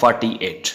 48۔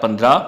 15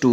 2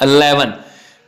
11,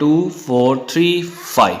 2, 4, 3, 5.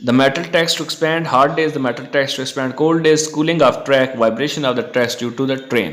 The metal tracks to expand, hard days, the metal tracks to expand, cold days, cooling of track, vibration of the tracks due to the train.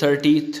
30.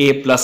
A+